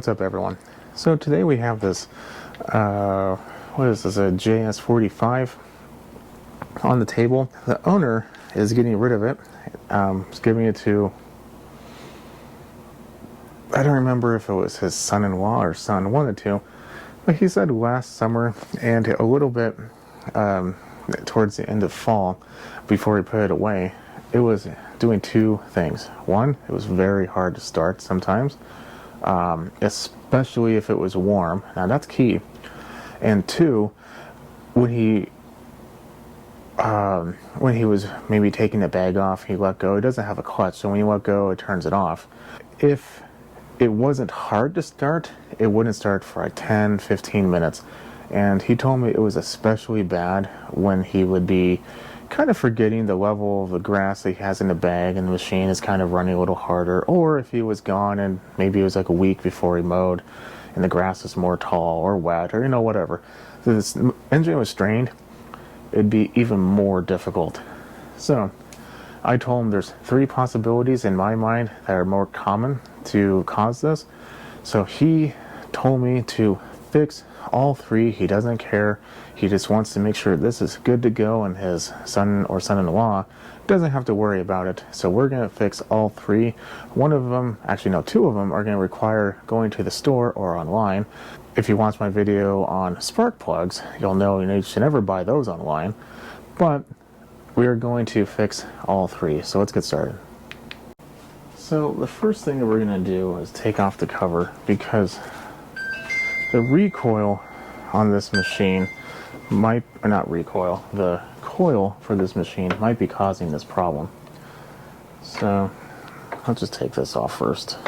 What's up, everyone? So today we have this, what is this, a JS45 on the table. The owner is getting rid of it. He's giving it to, I don't remember if it was his son-in-law or son, one of the two, but he said last summer and a little bit towards the end of fall, before he put it away, it was doing two things. One, it was very hard to start sometimes, especially if it was warm. Now that's key. And two, when he was maybe taking the bag off, he let go. It doesn't have a clutch, so when you let go, it turns it off. If it wasn't hard to start, it wouldn't start for like 10-15 minutes. And he told me it was especially bad when he would be kind of forgetting the level of the grass that he has in the bag and the machine is kind of running a little harder, or if he was gone and maybe it was like a week before he mowed and the grass is more tall or wet or whatever. So this engine was strained, it'd be even more difficult. So I told him there's three possibilities in my mind that are more common to cause this. So he told me to fix all three. He doesn't care. He just wants to make sure this is good to go and his son or son-in-law doesn't have to worry about it. So we're going to fix all three. One of them, actually no, two of them are going to require going to the store or online. If you watch my video on spark plugs, you'll know you should never buy those online. But we are going to fix all three. So let's get started. So the first thing that we're going to do is take off the cover, because the recoil on this machine might, or not recoil, the coil for this machine might be causing this problem. So I'll just take this off first,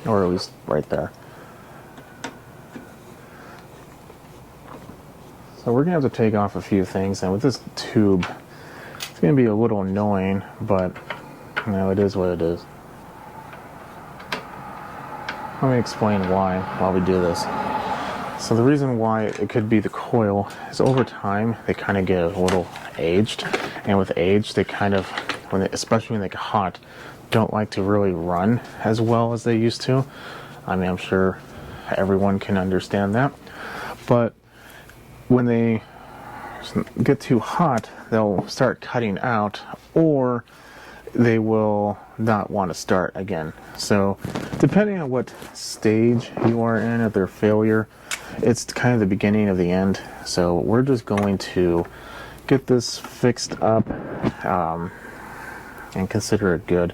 or at least right there. So we're gonna have to take off a few things, and with this tube it's gonna be a little annoying, but it is what it is. Let me explain why while we do this. So the reason why it could be the coil is over time they kind of get a little aged, and with age they kind of, especially when they get hot, don't like to really run as well as they used to. I mean, I'm sure everyone can understand that, but when they get too hot, they'll start cutting out, or they will not want to start again. So depending on what stage you are in of their failure, it's kind of the beginning of the end. So we're just going to get this fixed up and consider it good.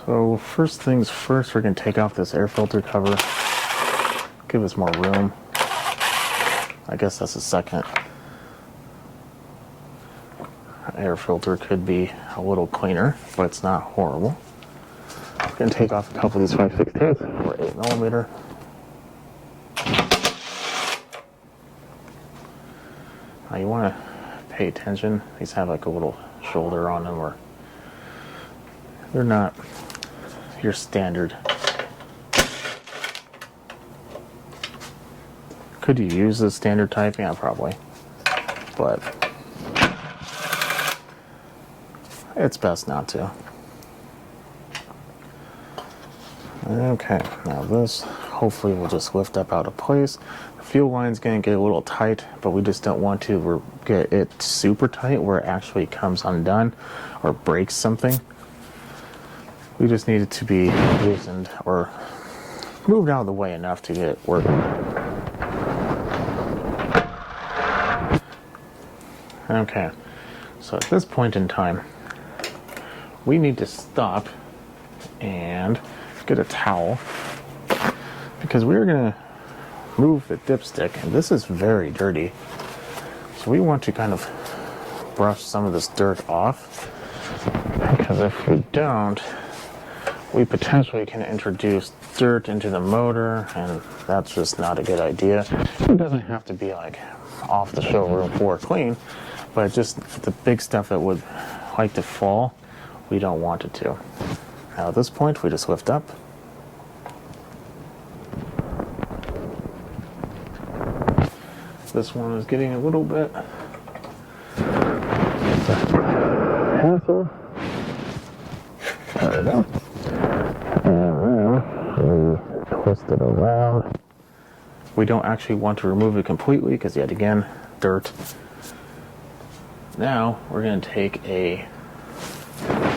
So first things first, we're going to take off this air filter cover, give us more room. I guess that's the second. Air filter could be a little cleaner, but it's not horrible. I'm going to take off a couple of these 5/16 or 8mm. Now you want to pay attention. These have like a little shoulder on them, or they're not your standard. Could you use the standard type? Yeah, probably. But it's best not to. Okay, now this hopefully will just lift up out of place. The fuel line's going to get a little tight, but we just don't want to get it super tight where it actually comes undone or breaks something. We just need it to be loosened or moved out of the way enough to get it working. Okay, so at this point in time, we need to stop and get a towel, because we're going to move the dipstick, and this is very dirty. So we want to kind of brush some of this dirt off, because if we don't, we potentially can introduce dirt into the motor, and that's just not a good idea. It doesn't have to be like off the showroom floor clean, but just the big stuff that would like to fall, we don't want it to. Now at this point, we just lift up. This one is getting a little bit hassle. There we go. And then we twist it around. We don't actually want to remove it completely because, yet again, dirt. Now we're going to take a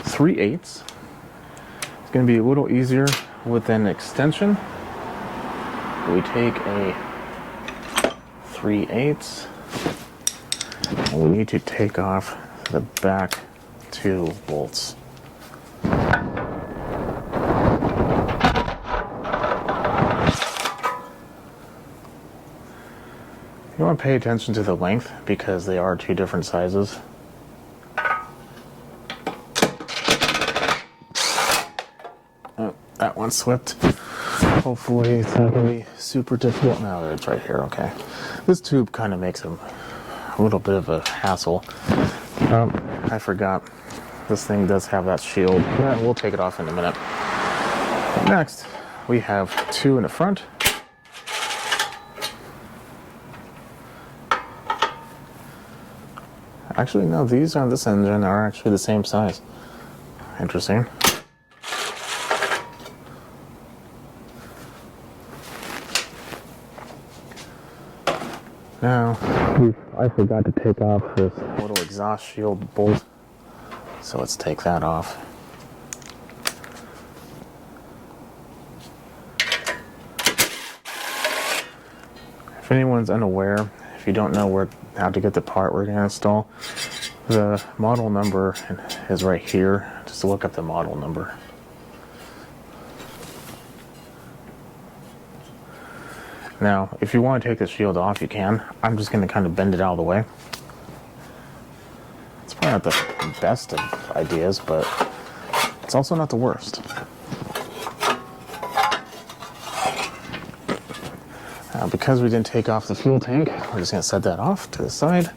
3/8. It's going to be a little easier with an extension. We take a 3/8 and we need to take off the back 2 bolts. You want to pay attention to the length because they are 2 different sizes. Oh, that one slipped. Hopefully it's not going to be super difficult. No, it's right here, okay. This tube kind of makes a little bit of a hassle. I forgot. This thing does have that shield. Yeah, we'll take it off in a minute. Next, we have 2 in the front. Actually, no, these on this engine are actually the same size. Interesting. Now, I forgot to take off this little exhaust shield bolt, so let's take that off. If anyone's unaware, if you don't know how to get the part we're going to install, the model number is right here. Just look up the model number. Now, if you want to take the shield off, you can. I'm just going to kind of bend it out of the way. It's probably not the best of ideas, but it's also not the worst. Now, because we didn't take off the fuel tank, we're just going to set that off to the side.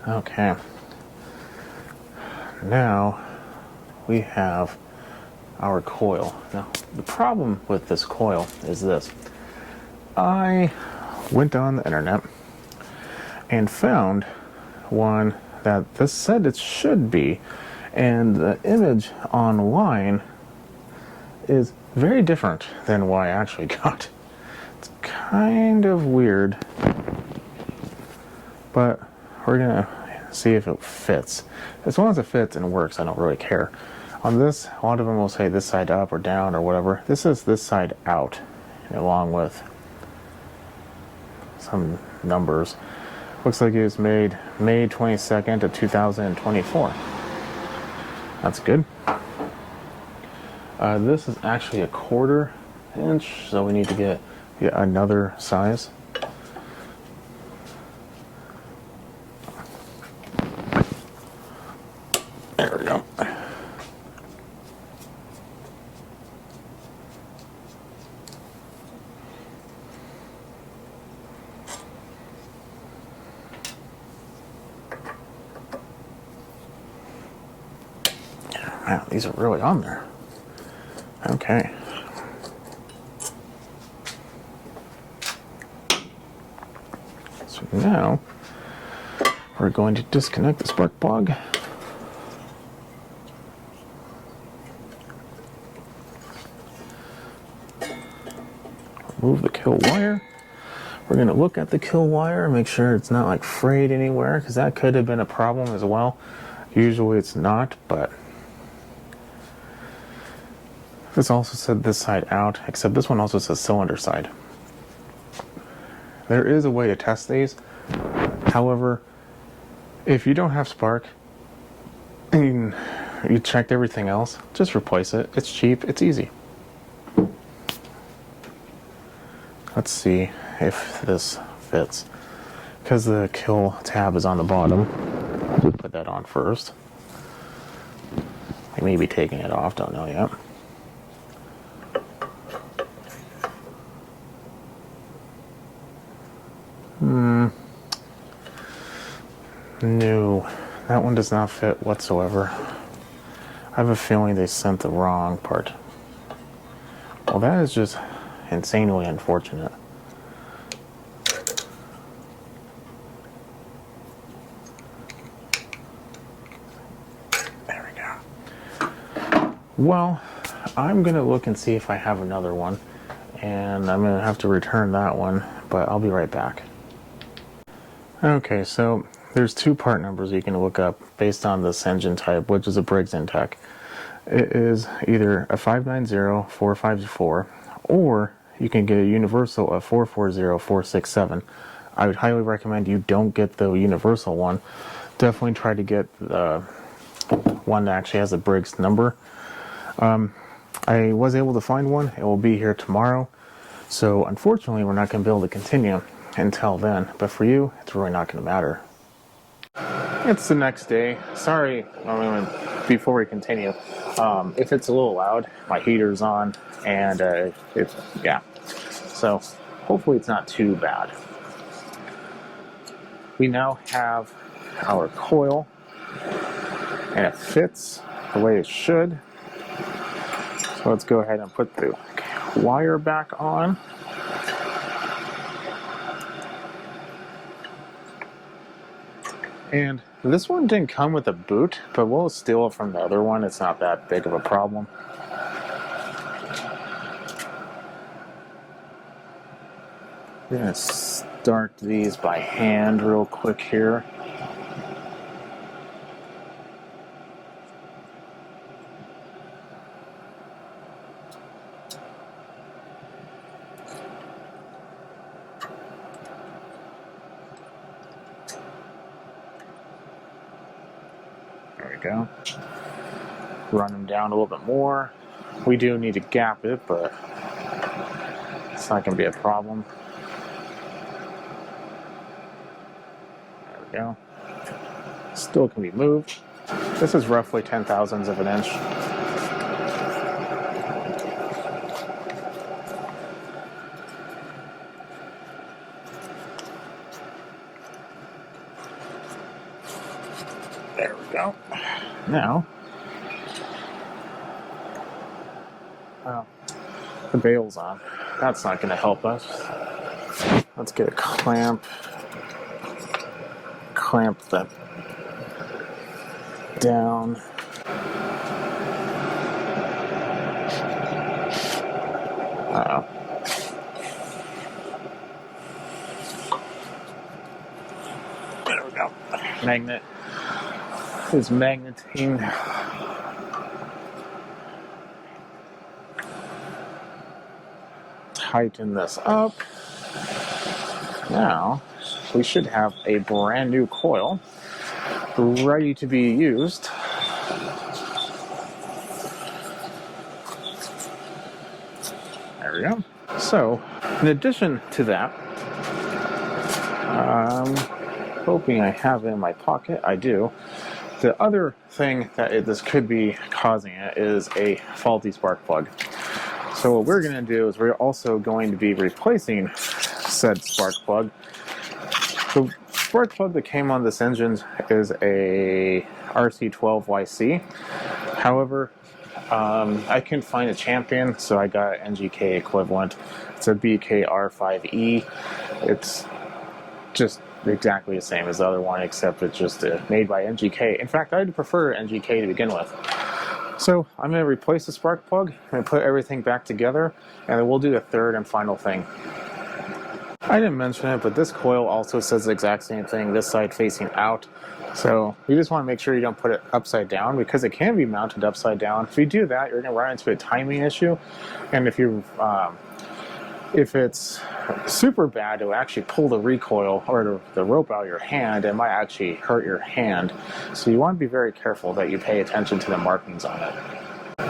Okay. Now, we have our coil. Now, the problem with this coil is this. I went on the internet and found one that this said it should be, and the image online is very different than what I actually got. It's kind of weird, but we're gonna see if it fits. As long as it fits and works, I don't really care. On this, a lot of them will say this side up or down or whatever. This is this side out, along with some numbers. Looks like it was made May 22nd of 2024. That's good. This is actually a 1/4 inch, so we need to get another size. There we go. Wow, these are really on there. Okay. So now we're going to disconnect the spark plug. Remove the kill wire. We're going to look at the kill wire and make sure it's not like frayed anywhere, because that could have been a problem as well. Usually it's not, but this also said this side out, except this one also says cylinder side. There is a way to test these. However, if you don't have spark and you checked everything else, just replace it. It's cheap, it's easy. Let's see if this fits. Because the kill tab is on the bottom, I'll just put that on first. I may be taking it off, don't know yet. No, that one does not fit whatsoever. I have a feeling they sent the wrong part. Well, that is just insanely unfortunate. Well, I'm going to look and see if I have another one, and I'm going to have to return that one, but I'll be right back. Okay, so there's two part numbers you can look up based on this engine type, which is a Briggs Intech. It is either a 590-454, or you can get a universal of 440-467. I would highly recommend you don't get the universal one. Definitely try to get the one that actually has a Briggs number. I was able to find one. It will be here tomorrow. So unfortunately, we're not going to be able to continue until then. But for you, it's really not going to matter. It's the next day. Sorry, before we continue, if it's a little loud, my heater's on, and yeah. So hopefully it's not too bad. We now have our coil, and it fits the way it should. So let's go ahead and put the wire back on. And this one didn't come with a boot, but we'll steal it from the other one. It's not that big of a problem. We're going to start these by hand real quick here. There we go. Run them down a little bit more. We do need to gap it, but it's not going to be a problem. There we go. Still can be moved. This is roughly 0.010 of an inch. There we go. Now, the bail's on. That's not going to help us. Let's get a clamp. Clamp that down. Uh-oh. There we go. Magnet is magneting. Tighten this up. Now, we should have a brand new coil ready to be used. There we go. So, in addition to that, hoping I have it in my pocket. I do. The other thing that this could be causing it is a faulty spark plug. So what we're going to do is we're also going to be replacing said spark plug. The spark plug that came on this engine is a RC12YC. However, I couldn't find a champion, so I got an NGK equivalent. It's a BKR5E. It's just exactly the same as the other one, except it's just made by NGK. In fact, I'd prefer NGK to begin with. So I'm going to replace the spark plug. I'm going to put everything back together, and then we'll do the third and final thing. I didn't mention it, but this coil also says the exact same thing, this side facing out. So you just want to make sure you don't put it upside down, because it can be mounted upside down. If you do that, you're going to run into a timing issue, and if it's super bad, it will actually pull the recoil or the rope out of your hand. It might actually hurt your hand. So you want to be very careful that you pay attention to the markings on it.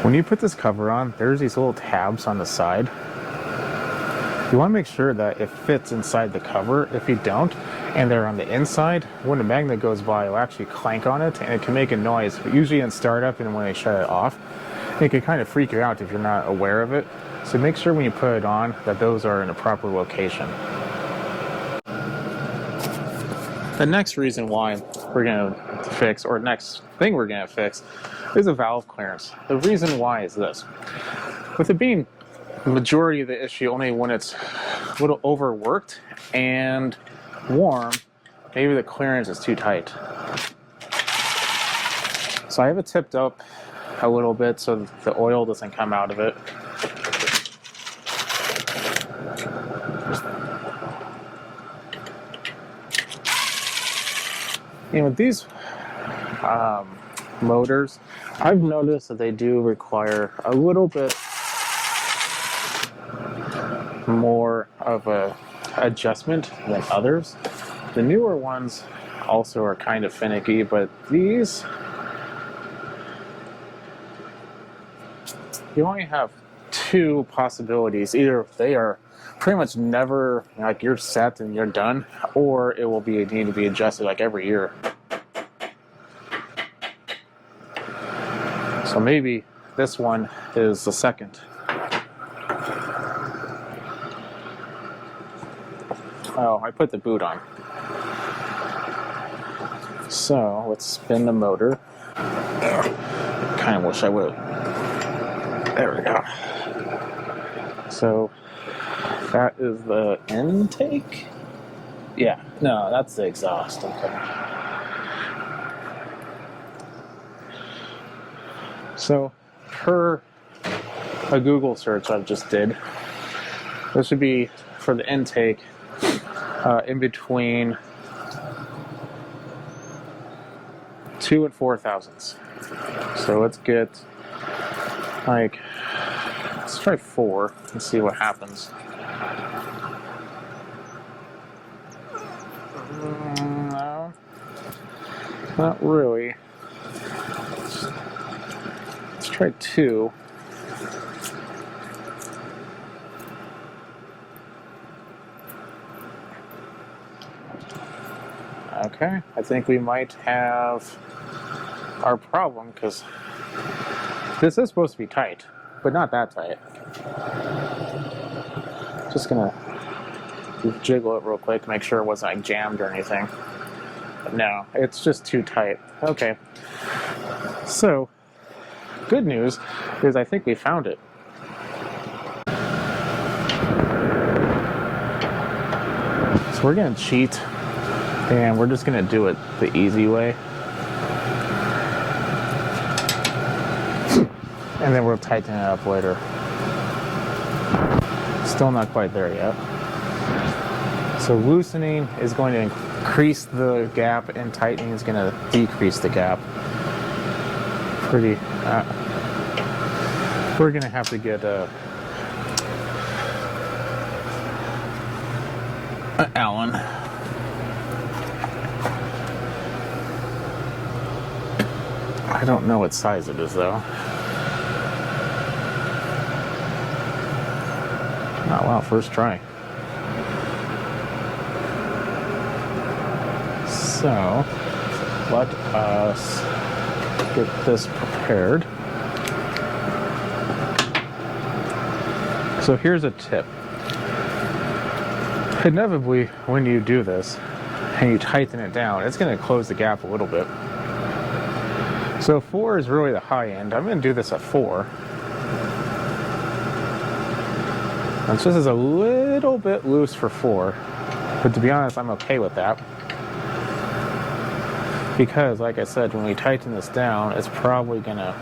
When you put this cover on, there's these little tabs on the side. You want to make sure that it fits inside the cover. If you don't, and they're on the inside, when the magnet goes by, it'll actually clank on it, and it can make a noise, usually in startup and when they shut it off. It can kind of freak you out if you're not aware of it. So make sure when you put it on that those are in a proper location. The next reason why we're going to fix, or next thing we're going to fix, is a valve clearance. The reason why is this. With it being the majority of the issue only when it's a little overworked and warm, maybe the clearance is too tight. So I have it tipped up a little bit so the oil doesn't come out of it. With these motors, I've noticed that they do require a little bit more of a adjustment than others. The newer ones also are kind of finicky, but these, you only have two possibilities. Either they are pretty much never, like, you're set and you're done, or it will need to be adjusted like every year. So maybe this one is the second. Oh, I put the boot on. So let's spin the motor. Kind of wish I would. There we go. So that is the intake? Yeah, no, that's the exhaust. Okay. So, per a Google search I just did, this should be for the intake in between 2 and 4 thousandths. So let's get, like, let's try 4 and see what happens. No, not really. Let's try 2. Okay, I think we might have our problem, because this is supposed to be tight, but not that tight. Just gonna jiggle it real quick to make sure it wasn't, like, jammed or anything. But no, it's just too tight. Okay. So, good news is I think we found it. So we're gonna cheat, and we're just gonna do it the easy way. And then we'll tighten it up later. Still not quite there yet. So loosening is going to increase the gap, and tightening is going to decrease the gap. We're going to have to get an Allen. I don't know what size it is, though. Oh, wow, first try. So, let us get this prepared. So here's a tip. Inevitably, when you do this and you tighten it down, it's going to close the gap a little bit. So 4 is really the high end. I'm going to do this at 4. And so this is a little bit loose for 4, but to be honest, I'm okay with that. Because, like I said, when we tighten this down, it's probably going to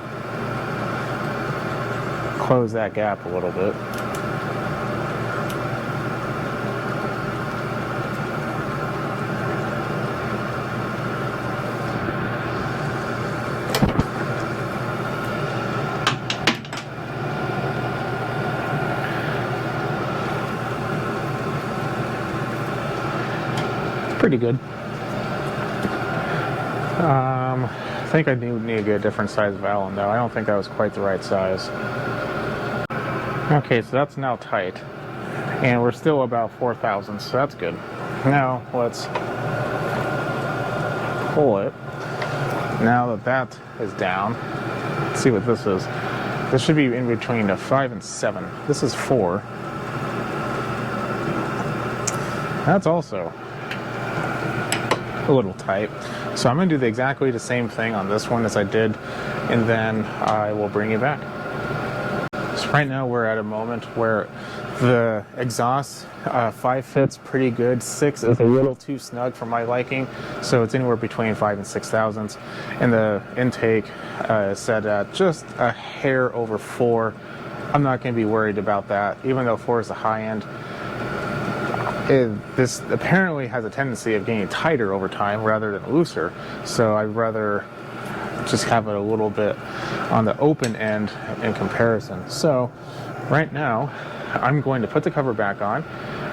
close that gap a little bit. Pretty good. I think I need to get a different size of Allen, though. I don't think that was quite the right size. Okay, so that's now tight, and we're still about 4 thousandths, so that's good. Now let's pull it. Now that that is down, let's see what this is. This should be in between a 5 and 7. This is 4. That's also a little tight. So I'm going to do exactly the same thing on this one as I did, and then I will bring you back. So right now we're at a moment where The exhaust 5 fits pretty good. 6 is a little too snug for my liking, so it's anywhere between 5 and 6 thousandths. And the intake is set at just a hair over 4. I'm not going to be worried about that, even though 4 is the high end. This apparently has a tendency of getting tighter over time rather than looser, so I'd rather just have it a little bit on the open end in comparison. So right now I'm going to put the cover back on,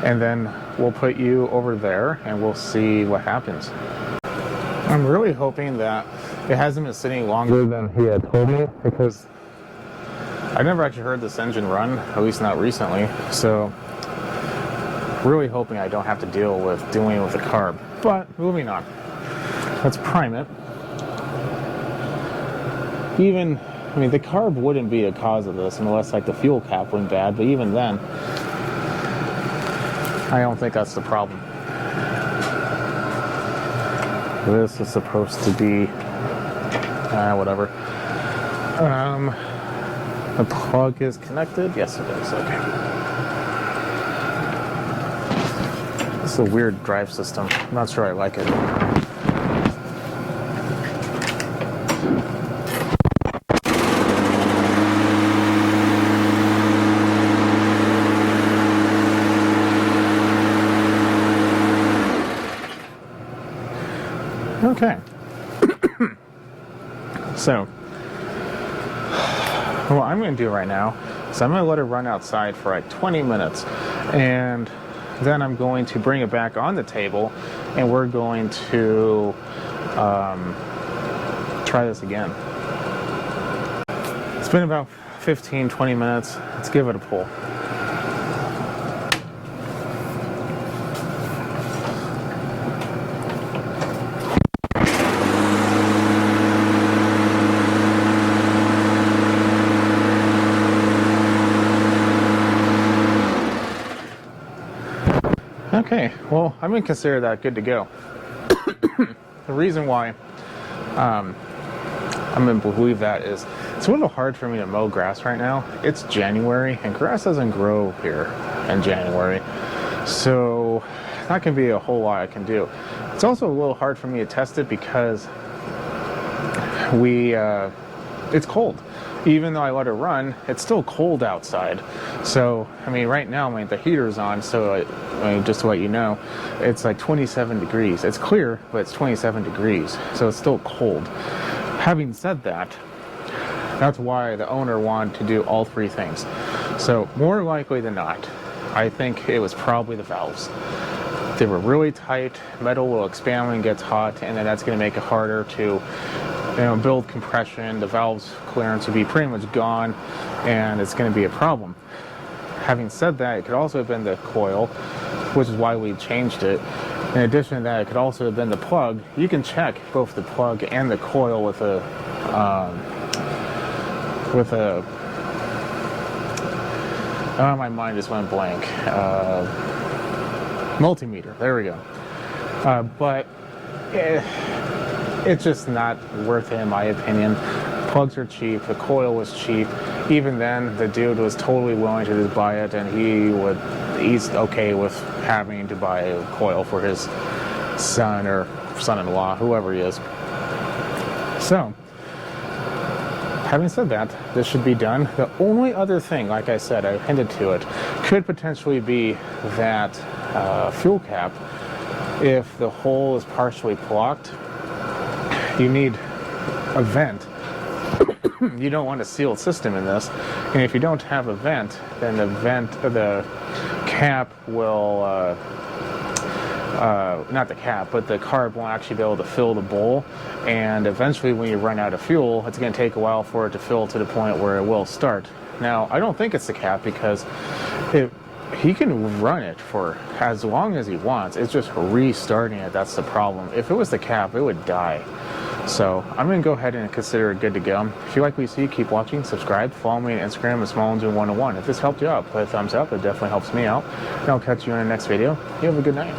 and then we'll put you over there and we'll see what happens. I'm really hoping that it hasn't been sitting longer than he had told me, because I never actually heard this engine run, at least not recently, so really hoping I don't have to deal with dealing with the carb. But moving on, let's prime it. Even, I mean, the carb wouldn't be a cause of this unless like the fuel cap went bad, but even then, I don't think that's the problem. This is supposed to be, whatever. The plug is connected? Yes, it is, okay. This is a weird drive system. I'm not sure I like it. Okay. So, what I'm going to do right now is I'm going to let it run outside for like 20 minutes, and then I'm going to bring it back on the table, and we're going to try this again. It's been about 15-20 minutes. Let's give it a pull. Okay, well, I'm going to consider that good to go. The reason why I'm going to believe that is it's a little hard for me to mow grass right now. It's January, and grass doesn't grow here in January. So not going to be a whole lot I can do. It's also a little hard for me to test it because it's cold. Even though I let it run, it's still cold outside. So, I mean, right now, the heater's on, so just to let you know, it's like 27 degrees. It's clear, but it's 27 degrees, so it's still cold. Having said that, that's why the owner wanted to do all 3 things. So, more likely than not, I think it was probably the valves. They were really tight, metal will expand when it gets hot, and then that's going to make it harder to build compression. The valve's clearance would be pretty much gone, and it's going to be a problem. Having said that, it could also have been the coil, which is why we changed it. In addition to that, it could also have been the plug. You can check both the plug and the coil with a my mind just went blank. Multimeter. There we go. But it's just not worth it in my opinion. Plugs are cheap, the coil was cheap. Even then, the dude was totally willing to just buy it, and he's okay with having to buy a coil for his son or son-in-law, whoever he is. So, having said that, this should be done. The only other thing, like I said, I hinted to it, could potentially be that fuel cap. If the hole is partially blocked, you need a vent. You don't want a sealed system in this, and if you don't have a vent, then the cap will not the cap, but the carb won't actually be able to fill the bowl, and eventually when you run out of fuel, it's going to take a while for it to fill to the point where it will start. Now, I don't think it's the cap, because he can run it for as long as he wants. It's just restarting it that's the problem. If it was the cap, it would die. So I'm going to go ahead and consider it good to go. If you like what you see, keep watching, subscribe, follow me on Instagram at SmallEngine101. If this helped you out, put a thumbs up. It definitely helps me out. And I'll catch you in the next video. You have a good night.